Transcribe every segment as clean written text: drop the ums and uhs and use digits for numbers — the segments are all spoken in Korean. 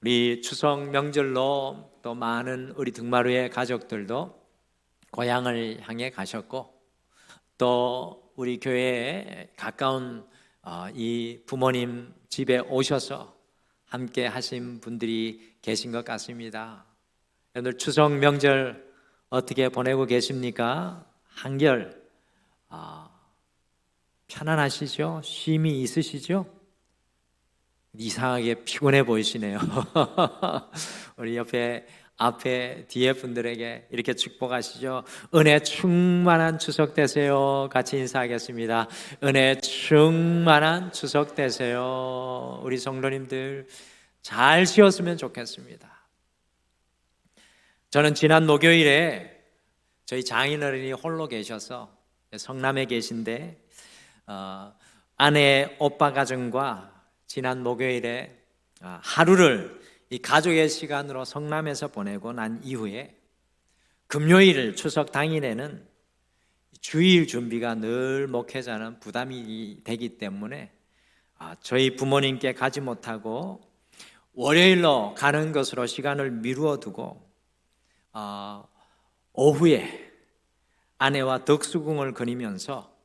우리 추석 명절로 또 많은 우리 등마루의 가족들도 고향을 향해 가셨고, 또 우리 교회에 가까운 이 부모님 집에 오셔서 함께 하신 분들이 계신 것 같습니다. 오늘 추석 명절 어떻게 보내고 계십니까? 한결 편안하시죠? 쉼이 있으시죠? 이상하게 피곤해 보이시네요. 우리 앞에 뒤에 분들에게 이렇게 축복하시죠. 은혜 충만한 추석 되세요. 같이 인사하겠습니다. 은혜 충만한 추석 되세요. 우리 성도님들 잘 쉬었으면 좋겠습니다. 저는 지난 목요일에 저희 장인어른이 홀로 계셔서 성남에 계신데 아내 오빠 가정과 지난 목요일에 하루를 이 가족의 시간으로 성남에서 보내고 난 이후에 금요일 추석 당일에는 주일 준비가 늘 목회자는 부담이 되기 때문에 저희 부모님께 가지 못하고 월요일로 가는 것으로 시간을 미루어 두고 오후에 아내와 덕수궁을 거니면서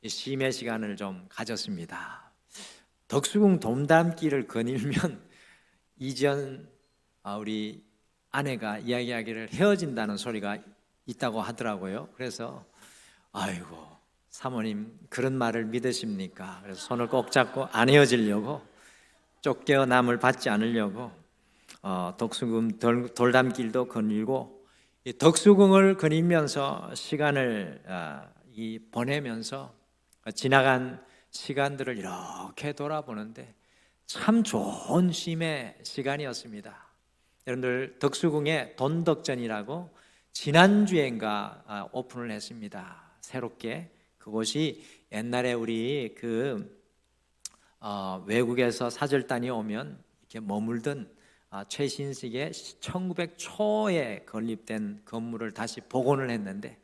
쉼의 시간을 좀 가졌습니다. 덕수궁 돔담길을 거닐면 이전 우리 아내가 이야기하기를 헤어진다는 소리가 있다고 하더라고요. 그래서 아이고 사모님 그런 말을 믿으십니까? 그래서 손을 꼭 잡고 안 헤어지려고, 쫓겨남을 받지 않으려고 덕수궁 돌담길도 거닐고 이 덕수궁을 거니면서 시간을 보내면서 지나간 시간들을 이렇게 돌아보는데 참 좋은 쉼의 시간이었습니다. 여러분들 덕수궁에 돈덕전이라고 지난주엔가 오픈을 했습니다. 새롭게. 그곳이 옛날에 우리 외국에서 사절단이 오면 이렇게 머물던 최신식의 1900초에 건립된 건물을 다시 복원을 했는데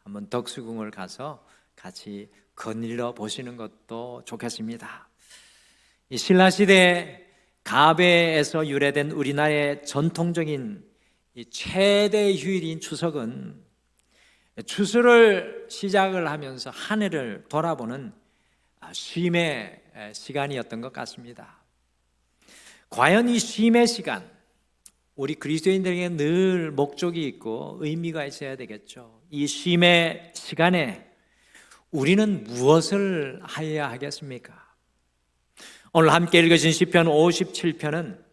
한번 덕수궁을 가서 같이 거닐어 보시는 것도 좋겠습니다. 이 신라시대 가배에서 유래된 우리나라의 전통적인 이 최대 휴일인 추석은 추수를 시작을 하면서 한 해를 돌아보는 쉼의 시간이었던 것 같습니다. 과연 이 쉼의 시간, 우리 그리스도인들에게 늘 목적이 있고 의미가 있어야 되겠죠. 이 쉼의 시간에 우리는 무엇을 해야 하겠습니까? 오늘 함께 읽으신 시편 57편은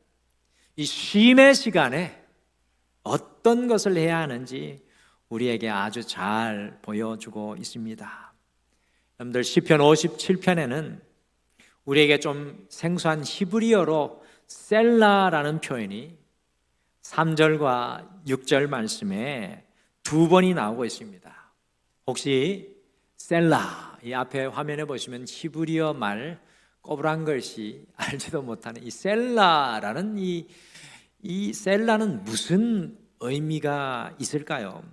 이 쉼의 시간에 어떤 것을 해야 하는지 우리에게 아주 잘 보여주고 있습니다. 여러분들 시편 57편에는 우리에게 좀 생소한 히브리어로 셀라라는 표현이 3절과 6절 말씀에 두 번이 나오고 있습니다. 혹시 셀라, 이 앞에 화면에 보시면 히브리어 말 꼬부랑 글씨 알지도 못하는 이 셀라라는 이 셀라는 무슨 의미가 있을까요?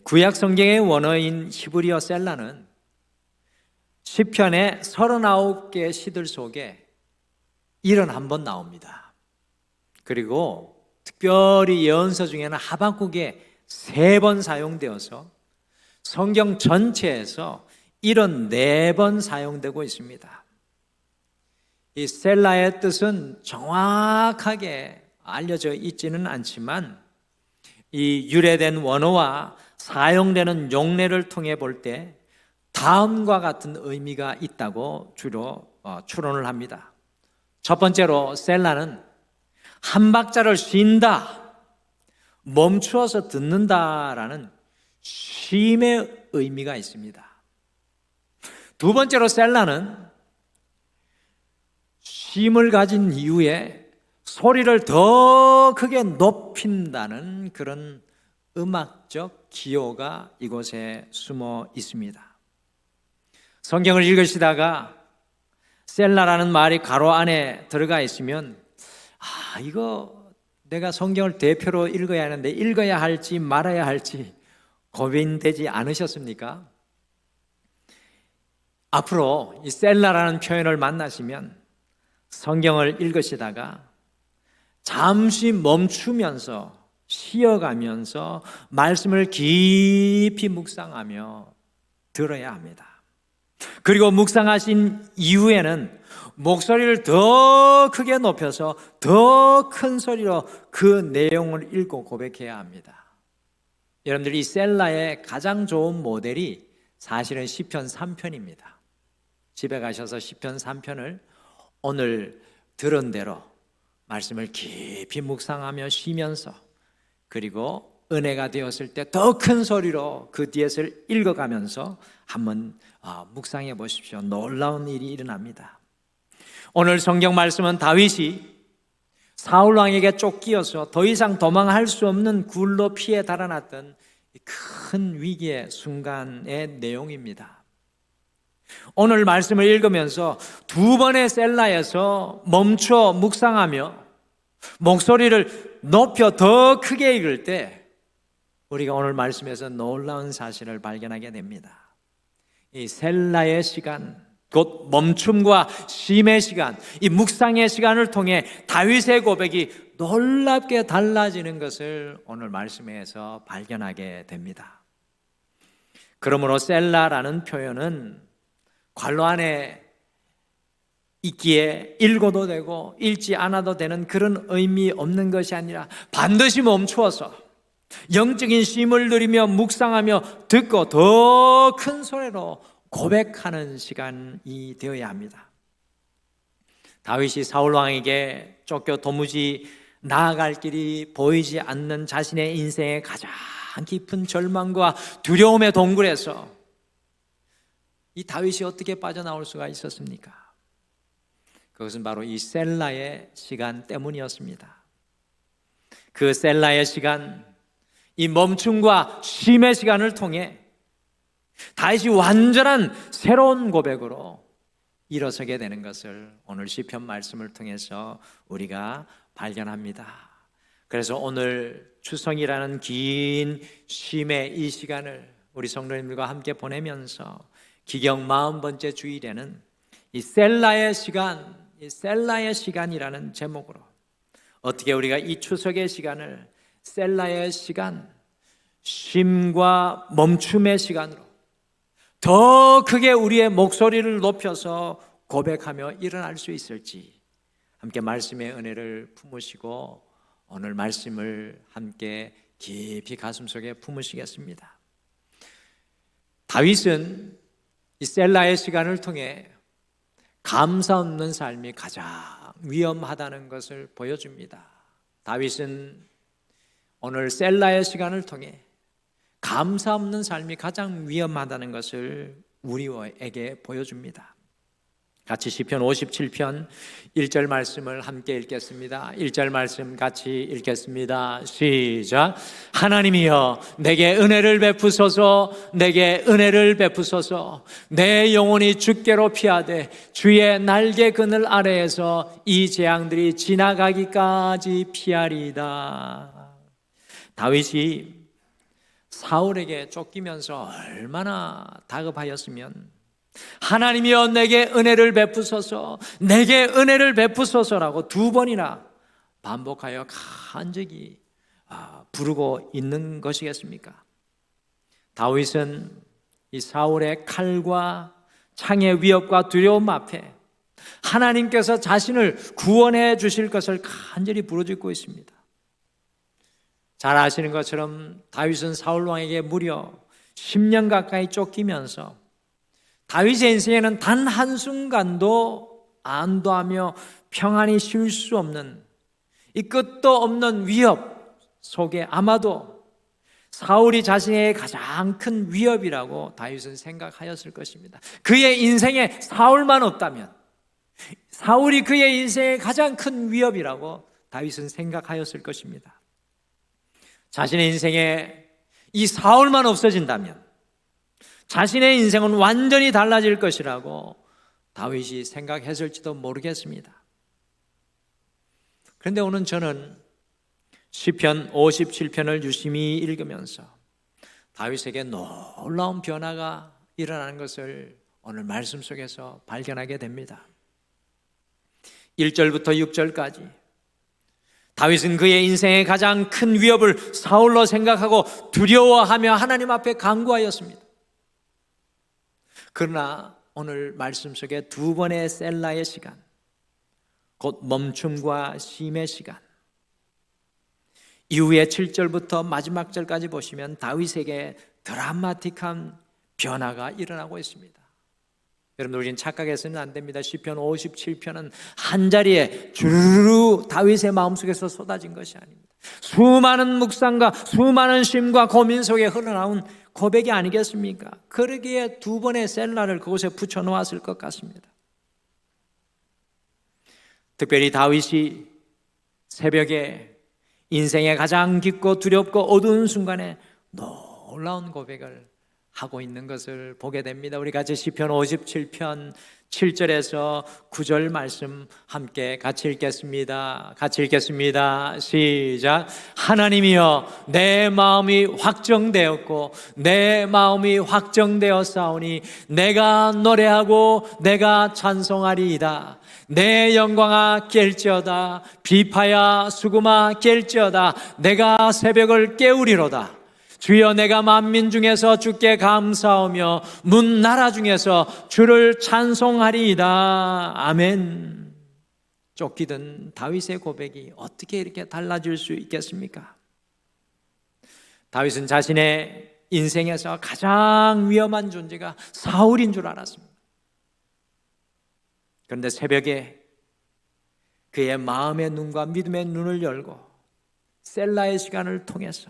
구약 성경의 원어인 히브리어 셀라는 시편의 39개의 시들 속에 71번 나옵니다. 그리고 특별히 예언서 중에는 하박국에 3번 사용되어서 성경 전체에서 74번 사용되고 있습니다. 이 셀라의 뜻은 정확하게 알려져 있지는 않지만 이 유래된 원어와 사용되는 용례를 통해 볼 때 다음과 같은 의미가 있다고 주로 추론을 합니다. 첫 번째로 셀라는 한 박자를 쉰다, 멈추어서 듣는다라는 쉼의 의미가 있습니다. 두 번째로 셀라는 쉼을 가진 이후에 소리를 더 크게 높인다는 그런 음악적 기호가 이곳에 숨어 있습니다. 성경을 읽으시다가 셀라라는 말이 가로 안에 들어가 있으면 이거 내가 성경을 대표로 읽어야 하는데 읽어야 할지 말아야 할지 고민되지 않으셨습니까? 앞으로 이 셀라라는 표현을 만나시면 성경을 읽으시다가 잠시 멈추면서 쉬어가면서 말씀을 깊이 묵상하며 들어야 합니다. 그리고 묵상하신 이후에는 목소리를 더 크게 높여서 더 큰 소리로 그 내용을 읽고 고백해야 합니다. 여러분들, 이 셀라의 가장 좋은 모델이 사실은 시편 3편입니다. 집에 가셔서 시편 3편을 오늘 들은 대로 말씀을 깊이 묵상하며 쉬면서, 그리고 은혜가 되었을 때 더 큰 소리로 그 뒤에를 읽어가면서 한번 묵상해 보십시오. 놀라운 일이 일어납니다. 오늘 성경 말씀은 다윗이 사울 왕에게 쫓기어서 더 이상 도망할 수 없는 굴로 피해 달아났던 큰 위기의 순간의 내용입니다. 오늘 말씀을 읽으면서 두 번의 셀라에서 멈춰 묵상하며 목소리를 높여 더 크게 읽을 때 우리가 오늘 말씀에서 놀라운 사실을 발견하게 됩니다. 이 셀라의 시간, 곧 멈춤과 쉼의 시간, 이 묵상의 시간을 통해 다윗의 고백이 놀랍게 달라지는 것을 오늘 말씀에서 발견하게 됩니다. 그러므로 셀라라는 표현은 괄호 안에 있기에 읽어도 되고 읽지 않아도 되는 그런 의미 없는 것이 아니라 반드시 멈추어서 영적인 쉼을 누리며 묵상하며 듣고 더 큰 소리로 고백하는 시간이 되어야 합니다. 다윗이 사울 왕에게 쫓겨 도무지 나아갈 길이 보이지 않는 자신의 인생의 가장 깊은 절망과 두려움의 동굴에서 이 다윗이 어떻게 빠져나올 수가 있었습니까? 그것은 바로 이 셀라의 시간 때문이었습니다. 그 셀라의 시간, 이 멈춤과 쉼의 시간을 통해 다시 완전한 새로운 고백으로 일어서게 되는 것을 오늘 시편 말씀을 통해서 우리가 발견합니다. 그래서 오늘 추성이라는 긴 쉼의 이 시간을 우리 성도님들과 함께 보내면서 기경 40번째 주일에는 이 셀라의 시간, 이 셀라의 시간이라는 제목으로 어떻게 우리가 이 추석의 시간을 셀라의 시간, 쉼과 멈춤의 시간으로 더 크게 우리의 목소리를 높여서 고백하며 일어날 수 있을지 함께 말씀의 은혜를 품으시고 오늘 말씀을 함께 깊이 가슴속에 품으시겠습니다. 다윗은 이 셀라의 시간을 통해 감사 없는 삶이 가장 위험하다는 것을 보여줍니다. 다윗은 오늘 셀라의 시간을 통해 감사 없는 삶이 가장 위험하다는 것을 우리에게 보여줍니다. 같이 시편 57편 1절 말씀을 함께 읽겠습니다. 1절 말씀 같이 읽겠습니다. 시작. 하나님이여 내게 은혜를 베푸소서, 내게 은혜를 베푸소서. 내 영혼이 주께로 피하되 주의 날개 그늘 아래에서 이 재앙들이 지나가기까지 피하리이다. 다윗이 사울에게 쫓기면서 얼마나 다급하였으면 하나님이여 내게 은혜를 베푸소서, 내게 은혜를 베푸소서라고 두 번이나 반복하여 간절히 부르고 있는 것이겠습니까? 다윗은 이 사울의 칼과 창의 위협과 두려움 앞에 하나님께서 자신을 구원해 주실 것을 간절히 부르짖고 있습니다. 잘 아시는 것처럼 다윗은 사울 왕에게 무려 10년 가까이 쫓기면서 다윗의 인생에는 단 한순간도 안도하며 평안히 쉴 수 없는 이 끝도 없는 위협 속에 아마도 사울이 자신의 가장 큰 위협이라고 다윗은 생각하였을 것입니다. 그의 인생에 사울만 없다면, 사울이 그의 인생의 가장 큰 위협이라고 다윗은 생각하였을 것입니다. 자신의 인생에 이 사울만 없어진다면 자신의 인생은 완전히 달라질 것이라고 다윗이 생각했을지도 모르겠습니다. 그런데 오늘 저는 시편 57편을 유심히 읽으면서 다윗에게 놀라운 변화가 일어나는 것을 오늘 말씀 속에서 발견하게 됩니다. 1절부터 6절까지 다윗은 그의 인생의 가장 큰 위협을 사울로 생각하고 두려워하며 하나님 앞에 간구하였습니다. 그러나 오늘 말씀 속에 두 번의 셀라의 시간, 곧 멈춤과 쉼의 시간, 이후에 7절부터 마지막 절까지 보시면 다윗에게 드라마틱한 변화가 일어나고 있습니다. 여러분, 우리는 착각해서는 안 됩니다. 시편 57편은 한 자리에 주르르 다윗의 마음속에서 쏟아진 것이 아닙니다. 수많은 묵상과 수많은 쉼과 고민 속에 흘러나온 고백이 아니겠습니까? 그러기에 두 번의 셀라를 그곳에 붙여놓았을 것 같습니다. 특별히 다윗이 새벽에 인생의 가장 깊고 두렵고 어두운 순간에 놀라운 고백을 하고 있는 것을 보게 됩니다. 우리 같이 시편 57편 7절에서 9절 말씀 함께 같이 읽겠습니다. 같이 읽겠습니다. 시작. 하나님이여, 내 마음이 확정되었고 내 마음이 확정되었사오니 내가 노래하고 내가 찬송하리이다. 내 영광아 깰지어다. 비파야 수금아 깰지어다. 내가 새벽을 깨우리로다. 주여, 내가 만민 중에서 주께 감사하며 문 나라 중에서 주를 찬송하리이다. 아멘. 쫓기던 다윗의 고백이 어떻게 이렇게 달라질 수 있겠습니까? 다윗은 자신의 인생에서 가장 위험한 존재가 사울인 줄 알았습니다. 그런데 새벽에 그의 마음의 눈과 믿음의 눈을 열고 셀라의 시간을 통해서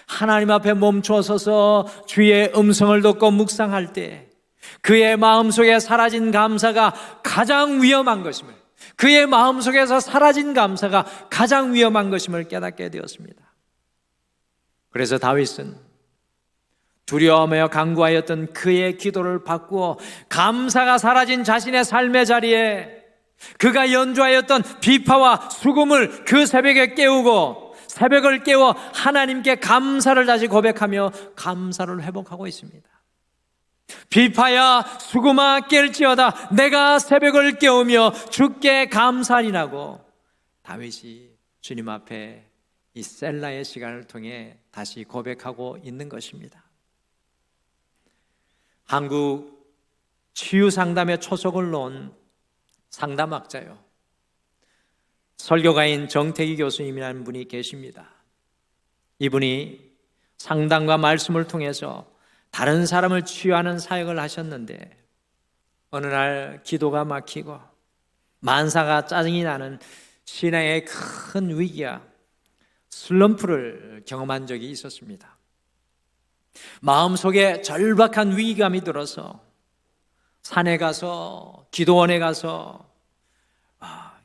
하나님 앞에 멈춰서서 주의 음성을 듣고 묵상할 때 그의 마음속에 사라진 감사가 가장 위험한 것임을, 그의 마음속에서 사라진 감사가 가장 위험한 것임을 깨닫게 되었습니다. 그래서 다윗은 두려워하며 간구하였던 그의 기도를 바꾸어 감사가 사라진 자신의 삶의 자리에 그가 연주하였던 비파와 수금을 그 새벽에 깨우고 새벽을 깨워 하나님께 감사를 다시 고백하며 감사를 회복하고 있습니다. 비파야 수금아 깰지어다. 내가 새벽을 깨우며 주께 감사하리라고 다윗이 주님 앞에 이 셀라의 시간을 통해 다시 고백하고 있는 것입니다. 한국 치유상담의 초석을 놓은 상담학자요, 설교가인 정태기 교수님이라는 분이 계십니다. 이분이 상담과 말씀을 통해서 다른 사람을 치유하는 사역을 하셨는데 어느 날 기도가 막히고 만사가 짜증이 나는 신앙의 큰 위기와 슬럼프를 경험한 적이 있었습니다. 마음속에 절박한 위기감이 들어서 산에 가서 기도원에 가서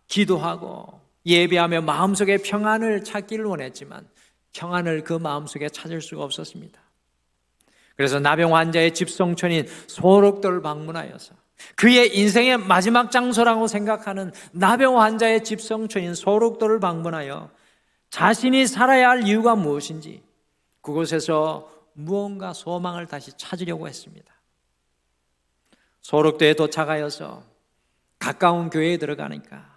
기도하고 예배하며 마음속에 평안을 찾기를 원했지만 평안을 그 마음속에 찾을 수가 없었습니다. 그래서 나병 환자의 집성촌인 소록도를 방문하여서 그의 인생의 마지막 장소라고 생각하는 나병 환자의 집성촌인 소록도를 방문하여 자신이 살아야 할 이유가 무엇인지 그곳에서 무언가 소망을 다시 찾으려고 했습니다. 소록도에 도착하여서 가까운 교회에 들어가니까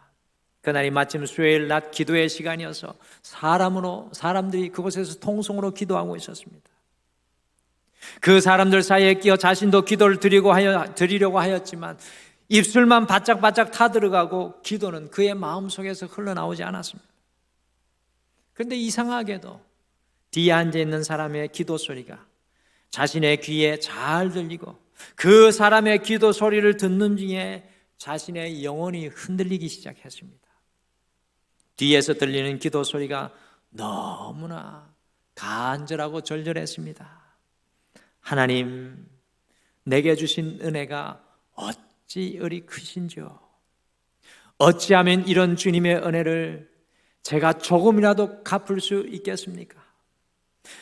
그날이 마침 수요일 낮 기도의 시간이어서 사람들이 그곳에서 통성으로 기도하고 있었습니다. 그 사람들 사이에 끼어 자신도 기도를 드리려고 하였지만 입술만 바짝바짝 타들어가고 기도는 그의 마음속에서 흘러나오지 않았습니다. 그런데 이상하게도 뒤에 앉아있는 사람의 기도 소리가 자신의 귀에 잘 들리고 그 사람의 기도 소리를 듣는 중에 자신의 영혼이 흔들리기 시작했습니다. 뒤에서 들리는 기도 소리가 너무나 간절하고 절절했습니다. 하나님, 내게 주신 은혜가 어찌 이리 크신지요. 어찌하면 이런 주님의 은혜를 제가 조금이라도 갚을 수 있겠습니까?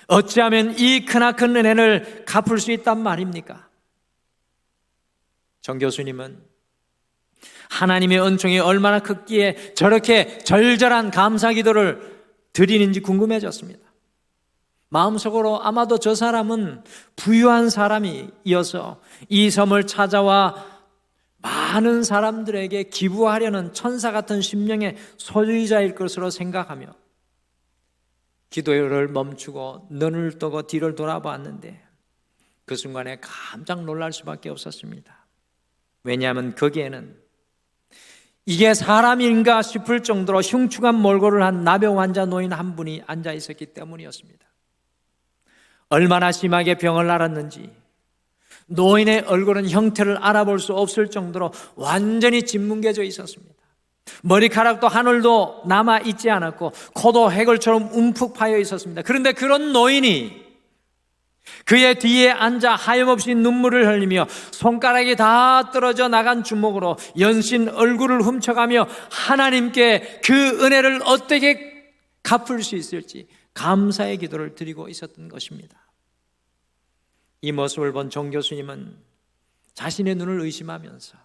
어찌하면 이 크나큰 은혜를 갚을 수 있단 말입니까? 정 교수님은 하나님의 은총이 얼마나 크기에 저렇게 절절한 감사 기도를 드리는지 궁금해졌습니다. 마음속으로 아마도 저 사람은 부유한 사람이어서 이 섬을 찾아와 많은 사람들에게 기부하려는 천사 같은 심령의 소유자일 것으로 생각하며 기도를 멈추고 눈을 뜨고 뒤를 돌아봤는데 그 순간에 깜짝 놀랄 수밖에 없었습니다. 왜냐하면 거기에는 이게 사람인가 싶을 정도로 흉측한 몰골을 한 나병 환자 노인 한 분이 앉아 있었기 때문이었습니다. 얼마나 심하게 병을 앓았는지 노인의 얼굴은 형태를 알아볼 수 없을 정도로 완전히 짓뭉개져 있었습니다. 머리카락도 하늘도 남아있지 않았고 코도 해골처럼 움푹 파여 있었습니다. 그런데 그런 노인이 그의 뒤에 앉아 하염없이 눈물을 흘리며 손가락이 다 떨어져 나간 주먹으로 연신 얼굴을 훔쳐가며 하나님께 그 은혜를 어떻게 갚을 수 있을지 감사의 기도를 드리고 있었던 것입니다. 이 모습을 본 정 교수님은 자신의 눈을 의심하면서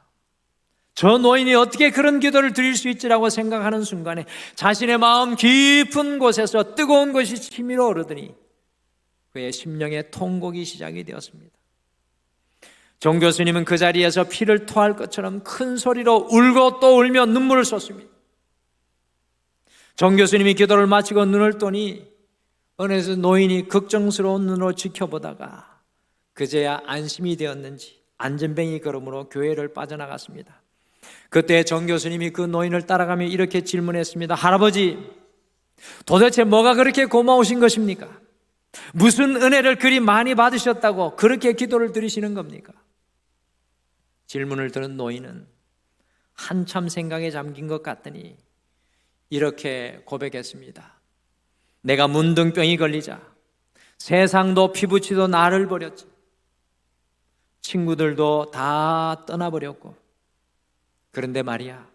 저 노인이 어떻게 그런 기도를 드릴 수 있지라고 생각하는 순간에 자신의 마음 깊은 곳에서 뜨거운 것이 치밀어 오르더니 그의 심령의 통곡이 시작이 되었습니다. 정 교수님은 그 자리에서 피를 토할 것처럼 큰 소리로 울고 또 울며 눈물을 쏟습니다. 정 교수님이 기도를 마치고 눈을 뜨니 어느새 노인이 걱정스러운 눈으로 지켜보다가 그제야 안심이 되었는지 안전뱅이 걸음으로 교회를 빠져나갔습니다. 그때 정 교수님이 그 노인을 따라가며 이렇게 질문했습니다. 할아버지, 도대체 뭐가 그렇게 고마우신 것입니까? 무슨 은혜를 그리 많이 받으셨다고 그렇게 기도를 드리시는 겁니까? 질문을 들은 노인은 한참 생각에 잠긴 것 같더니 이렇게 고백했습니다. 내가 문둥병이 걸리자 세상도 피부치도 나를 버렸지. 친구들도 다 떠나버렸고 그런데 말이야,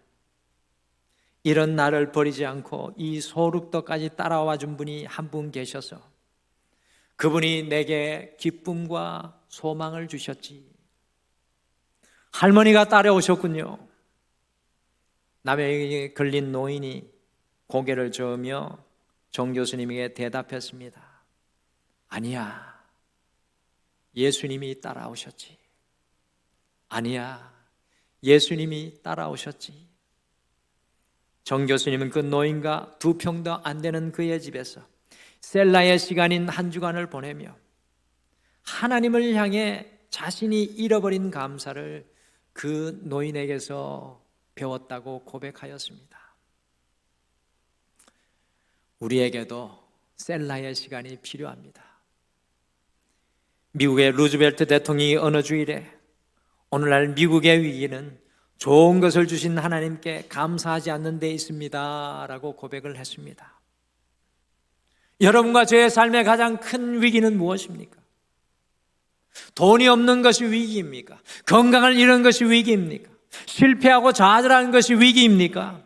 이런 나를 버리지 않고 이 소륙도까지 따라와 준 분이 한 분 계셔서 그분이 내게 기쁨과 소망을 주셨지. 할머니가 따라오셨군요. 나병에 걸린 노인이 고개를 저으며 정 교수님에게 대답했습니다. 아니야, 예수님이 따라오셨지. 아니야, 예수님이 따라오셨지. 정 교수님은 그 노인과 두 평도 안 되는 그의 집에서 셀라의 시간인 한 주간을 보내며 하나님을 향해 자신이 잃어버린 감사를 그 노인에게서 배웠다고 고백하였습니다. 우리에게도 셀라의 시간이 필요합니다. 미국의 루즈벨트 대통령이 어느 주일에 오늘날 미국의 위기는 좋은 것을 주신 하나님께 감사하지 않는 데 있습니다 라고 고백을 했습니다. 여러분과 저의 삶의 가장 큰 위기는 무엇입니까? 돈이 없는 것이 위기입니까? 건강을 잃은 것이 위기입니까? 실패하고 좌절하는 것이 위기입니까?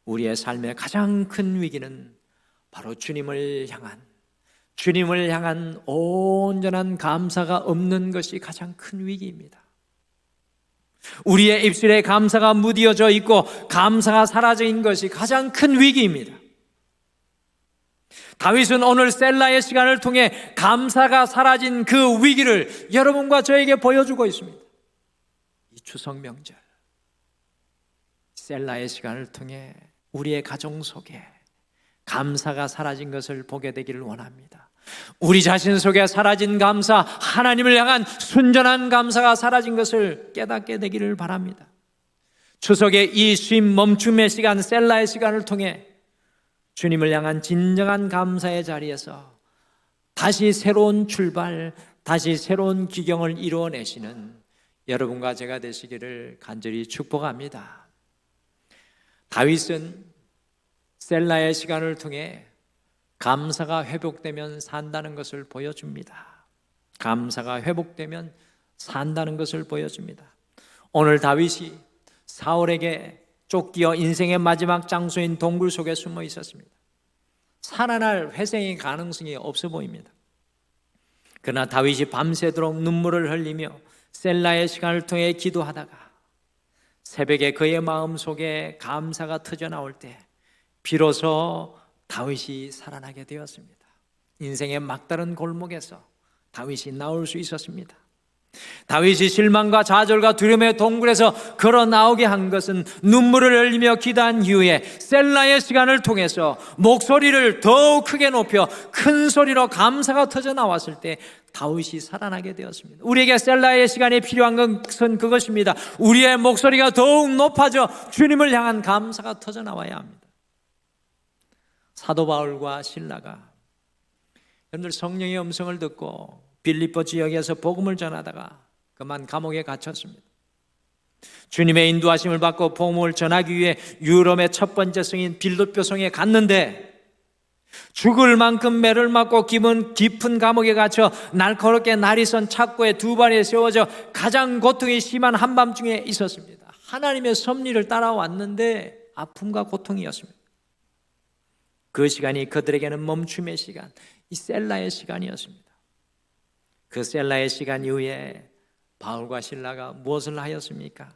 우리의 삶의 가장 큰 위기는 바로 주님을 향한 온전한 감사가 없는 것이 가장 큰 위기입니다. 우리의 입술에 감사가 무디어져 있고 감사가 사라져 있는 것이 가장 큰 위기입니다. 다윗은 오늘 셀라의 시간을 통해 감사가 사라진 그 위기를 여러분과 저에게 보여주고 있습니다. 이 추석 명절 셀라의 시간을 통해 우리의 가정 속에 감사가 사라진 것을 보게 되기를 원합니다. 우리 자신 속에 사라진 감사, 하나님을 향한 순전한 감사가 사라진 것을 깨닫게 되기를 바랍니다. 추석의 이 쉼 멈춤의 시간, 셀라의 시간을 통해 주님을 향한 진정한 감사의 자리에서 다시 새로운 출발, 다시 새로운 기경을 이루어내시는 여러분과 제가 되시기를 간절히 축복합니다. 다윗은 셀라의 시간을 통해 감사가 회복되면 산다는 것을 보여줍니다. 감사가 회복되면 산다는 것을 보여줍니다. 오늘 다윗이 사울에게 쫓기어 인생의 마지막 장소인 동굴 속에 숨어 있었습니다. 살아날 회생의 가능성이 없어 보입니다. 그러나 다윗이 밤새도록 눈물을 흘리며 셀라의 시간을 통해 기도하다가 새벽에 그의 마음속에 감사가 터져나올 때 비로소 다윗이 살아나게 되었습니다. 인생의 막다른 골목에서 다윗이 나올 수 있었습니다. 다윗이 실망과 좌절과 두려움의 동굴에서 걸어 나오게 한 것은 눈물을 흘리며 기도한 이후에 셀라의 시간을 통해서 목소리를 더욱 크게 높여 큰 소리로 감사가 터져 나왔을 때 다윗이 살아나게 되었습니다. 우리에게 셀라의 시간이 필요한 것은 그것입니다. 우리의 목소리가 더욱 높아져 주님을 향한 감사가 터져 나와야 합니다. 사도 바울과 실라가 여러분들 성령의 음성을 듣고 빌립보 지역에서 복음을 전하다가 그만 감옥에 갇혔습니다. 주님의 인도하심을 받고 복음을 전하기 위해 유럽의 첫 번째 성인 빌립보 성에 갔는데 죽을 만큼 매를 맞고 깊은 감옥에 갇혀 날카롭게 날이 선 착고에 두 발에 세워져 가장 고통이 심한 한밤중에 있었습니다. 하나님의 섭리를 따라왔는데 아픔과 고통이었습니다. 그 시간이 그들에게는 멈춤의 시간, 이 셀라의 시간이었습니다. 그 셀라의 시간 이후에 바울과 실라가 무엇을 하였습니까?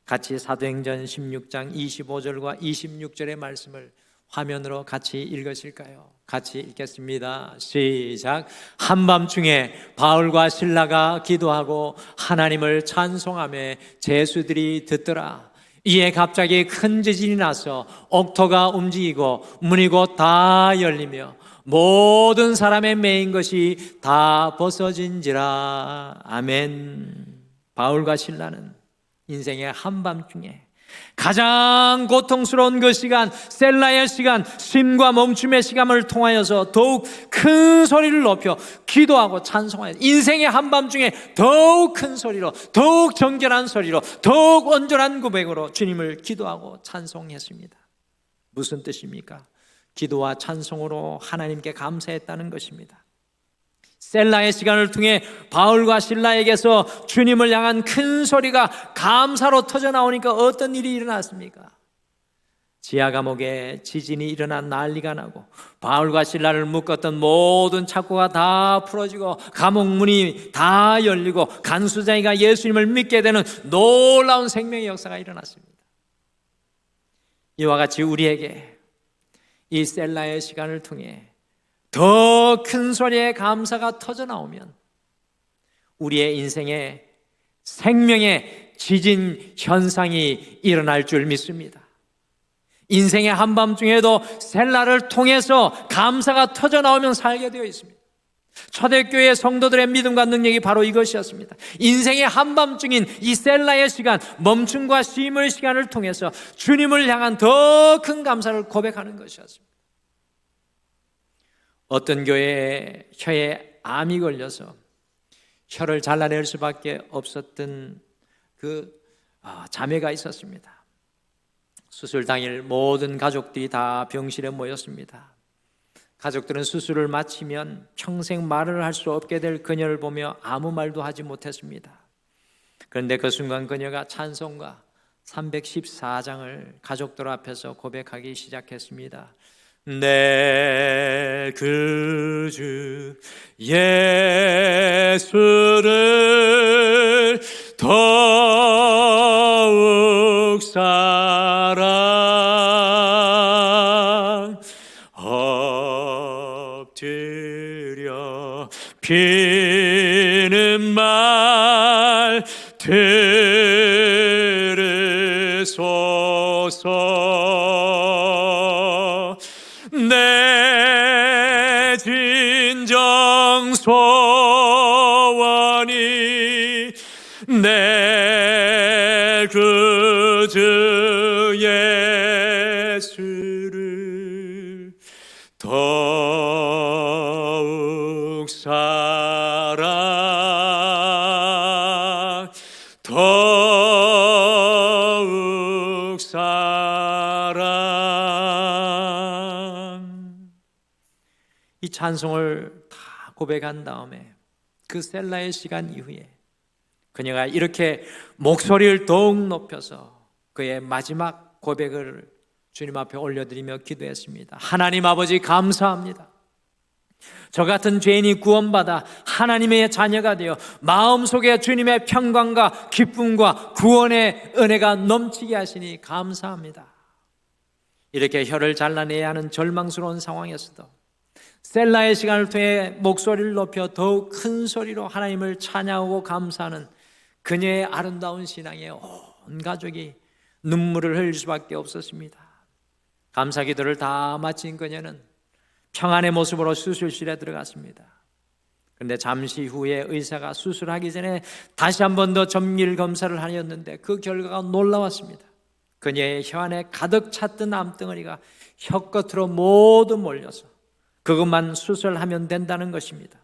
같이 사도행전 16장 25절과 26절의 말씀을 화면으로 같이 읽으실까요? 같이 읽겠습니다. 시작. 한밤중에 바울과 실라가 기도하고 하나님을 찬송하며 제수들이 듣더라. 이에 갑자기 큰 지진이 나서 옥토가 움직이고 문이 곧 다 열리며 모든 사람의 매인 것이 다 벗어진지라. 아멘. 바울과 실라는 인생의 한밤중에 가장 고통스러운 그 시간, 셀라의 시간, 쉼과 멈춤의 시간을 통하여서 더욱 큰 소리를 높여 기도하고 찬송하여 인생의 한밤중에 더욱 큰 소리로, 더욱 정결한 소리로, 더욱 온전한 고백으로 주님을 기도하고 찬송했습니다. 무슨 뜻입니까? 기도와 찬송으로 하나님께 감사했다는 것입니다. 셀라의 시간을 통해 바울과 실라에게서 주님을 향한 큰 소리가 감사로 터져 나오니까 어떤 일이 일어났습니까? 지하 감옥에 지진이 일어나 난리가 나고 바울과 실라를 묶었던 모든 착고가 다 풀어지고 감옥 문이 다 열리고 간수자이가 예수님을 믿게 되는 놀라운 생명의 역사가 일어났습니다. 이와 같이 우리에게 이 셀라의 시간을 통해 더 큰 소리의 감사가 터져 나오면 우리의 인생에 생명의 지진 현상이 일어날 줄 믿습니다. 인생의 한밤중에도 셀라를 통해서 감사가 터져 나오면 살게 되어 있습니다. 초대교회 성도들의 믿음과 능력이 바로 이것이었습니다. 인생의 한밤중인 이 셀라의 시간, 멈춤과 쉼의 시간을 통해서 주님을 향한 더 큰 감사를 고백하는 것이었습니다. 어떤 교회에 혀에 암이 걸려서 혀를 잘라낼 수밖에 없었던 그 자매가 있었습니다. 수술 당일 모든 가족들이 다 병실에 모였습니다. 가족들은 수술을 마치면 평생 말을 할 수 없게 될 그녀를 보며 아무 말도 하지 못했습니다. 그런데 그 순간 그녀가 찬송가 314장을 가족들 앞에서 고백하기 시작했습니다. 내 그 주 예수를 더욱 사랑 엎드려 비는 말 들으소서. 내 진정 소원이 내 그 주 예수를 더욱 사랑 더욱 사랑. 이 찬송을 다 고백한 다음에 그 셀라의 시간 이후에 그녀가 이렇게 목소리를 더욱 높여서 그의 마지막 고백을 주님 앞에 올려드리며 기도했습니다. 하나님 아버지 감사합니다. 저 같은 죄인이 구원받아 하나님의 자녀가 되어 마음속에 주님의 평강과 기쁨과 구원의 은혜가 넘치게 하시니 감사합니다. 이렇게 혀를 잘라내야 하는 절망스러운 상황에서도 셀라의 시간을 통해 목소리를 높여 더욱 큰 소리로 하나님을 찬양하고 감사하는 그녀의 아름다운 신앙에 온 가족이 눈물을 흘릴 수밖에 없었습니다. 감사 기도를 다 마친 그녀는 평안의 모습으로 수술실에 들어갔습니다. 그런데 잠시 후에 의사가 수술하기 전에 다시 한 번 더 정밀 검사를 하였는데 그 결과가 놀라웠습니다. 그녀의 혀 안에 가득 찼던 암덩어리가 혀 끝으로 모두 몰려서 그것만 수술하면 된다는 것입니다.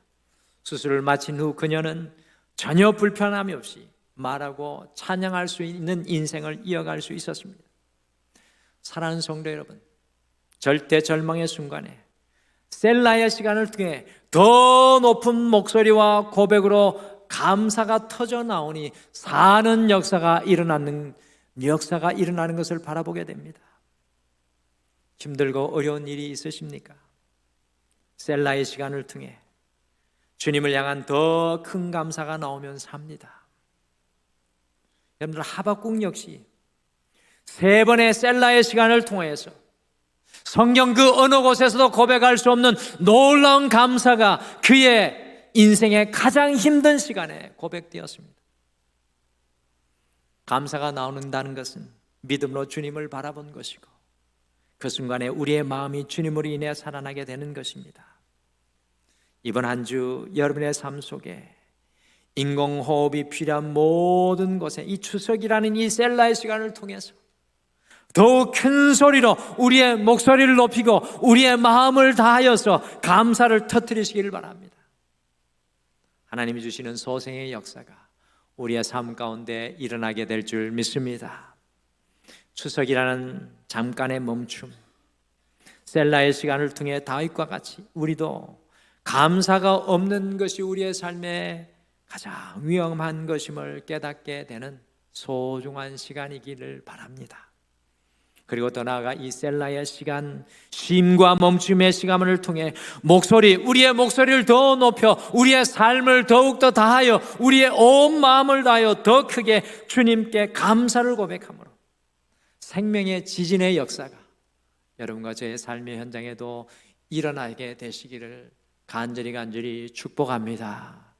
수술을 마친 후 그녀는 전혀 불편함이 없이 말하고 찬양할 수 있는 인생을 이어갈 수 있었습니다. 사랑하는 성도 여러분, 절대 절망의 순간에 셀라의 시간을 통해 더 높은 목소리와 고백으로 감사가 터져 나오니 사는 역사가 일어나는 것을 바라보게 됩니다. 힘들고 어려운 일이 있으십니까? 셀라의 시간을 통해 주님을 향한 더 큰 감사가 나오면 삽니다. 여러분들, 하박국 역시 3번의 셀라의 시간을 통해서 성경 그 어느 곳에서도 고백할 수 없는 놀라운 감사가 그의 인생의 가장 힘든 시간에 고백되었습니다. 감사가 나오는다는 것은 믿음으로 주님을 바라본 것이고 그 순간에 우리의 마음이 주님으로 인해 살아나게 되는 것입니다. 이번 한 주 여러분의 삶 속에 인공호흡이 필요한 모든 곳에 이 추석이라는 이 셀라의 시간을 통해서 더욱 큰 소리로 우리의 목소리를 높이고 우리의 마음을 다하여서 감사를 터뜨리시기를 바랍니다. 하나님이 주시는 소생의 역사가 우리의 삶 가운데 일어나게 될 줄 믿습니다. 추석이라는 잠깐의 멈춤, 셀라의 시간을 통해 다윗과 같이 우리도 감사가 없는 것이 우리의 삶의 가장 위험한 것임을 깨닫게 되는 소중한 시간이기를 바랍니다. 그리고 더 나아가 이 셀라의 시간, 쉼과 멈춤의 시간을 통해 우리의 목소리를 더 높여 우리의 삶을 더욱더 다하여 우리의 온 마음을 다하여 더 크게 주님께 감사를 고백함으로 생명의 지진의 역사가 여러분과 저의 삶의 현장에도 일어나게 되시기를 간절히 축복합니다.